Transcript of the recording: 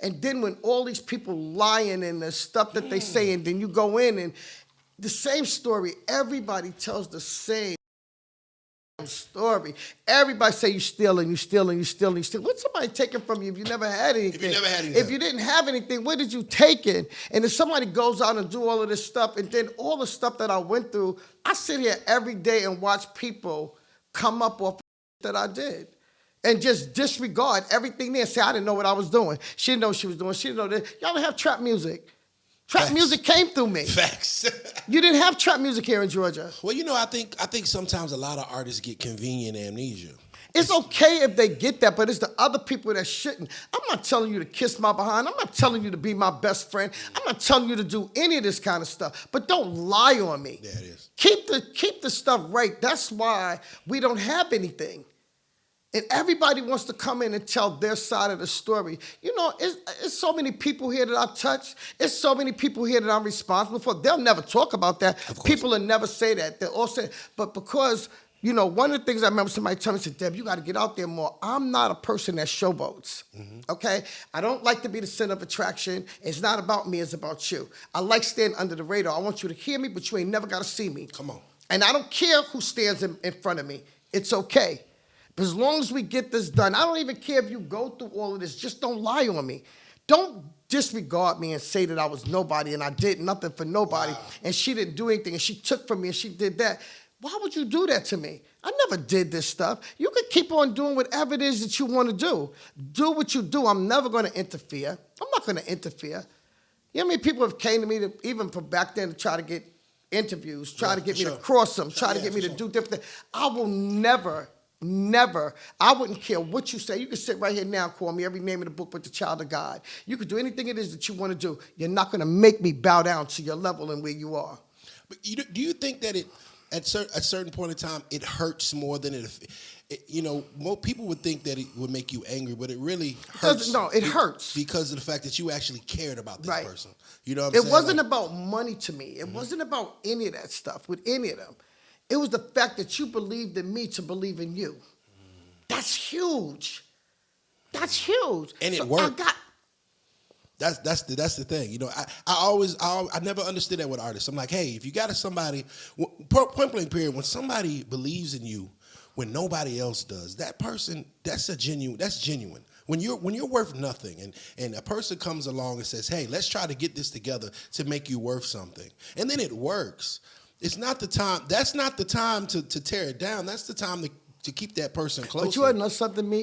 And then when all these people lying and the stuff that they say, and then you go in and the same story, everybody tells the same story. Everybody say you stealing. What's somebody taking from you if you never had anything? If you didn't have anything, what did you take in? And if somebody goes out and do all of this stuff, and then all the stuff that I went through, I sit here every day and watch people come up off that I did. And just disregard everything there. Say, I didn't know what I was doing. She didn't know what she was doing. She didn't know that. Y'all don't have trap music. Trap music came through me. Facts. You didn't have trap music here in Georgia. Well, I think sometimes a lot of artists get convenient amnesia. It's okay if they get that, but it's the other people that shouldn't. I'm not telling you to kiss my behind. I'm not telling you to be my best friend. I'm not telling you to do any of this kind of stuff. But don't lie on me. Yeah, it is. Keep the stuff right. That's why we don't have anything. And everybody wants to come in and tell their side of the story. It's so many people here that I touch. It's so many people here that I'm responsible for. They'll never talk about that. People will never say that. They'll all say, but because, one of the things I remember somebody telling me, said, Deb, you got to get out there more. I'm not a person that showboats, okay? I don't like to be the center of attraction. It's not about me, it's about you. I like staying under the radar. I want you to hear me, but you ain't never got to see me. Come on. And I don't care who stands in front of me. It's okay. But as long as we get this done, I don't even care if you go through all of this. Just don't lie on me. Don't disregard me and say that I was nobody and I did nothing for nobody and she didn't do anything and she took from me and she did that. Why would you do that to me? I never did this stuff. You can keep on doing whatever it is that you want to do. Do what you do. I'm never going to interfere. I'm not going to interfere. You know how many people have came to me, even from back then, to try to get interviews, try to get me to cross them, try to get me to do different things. I will never, I wouldn't care what you say. You can sit right here now and call me every name in the book but the child of God. You can do anything it is that you want to do. You're not going to make me bow down to your level and where you are. But do you think that at a certain point in time, it hurts more than more people would think that it would make you angry, but it really hurts. No, it hurts. Because of the fact that you actually cared about this person. You know what I'm saying? It wasn't about money to me. It wasn't about any of that stuff with any of them. It was the fact that you believed in me to believe in you. That's huge. That's huge. And it worked. That's the thing. I never understood that with artists. I'm like, hey, if you got somebody, point blank period, when somebody believes in you when nobody else does, that person, that's genuine. When you're worth nothing and a person comes along and says, hey, let's try to get this together to make you worth something. And then it works. It's not the time. That's not the time to tear it down. That's the time to keep that person close. But you want to know something, Meek?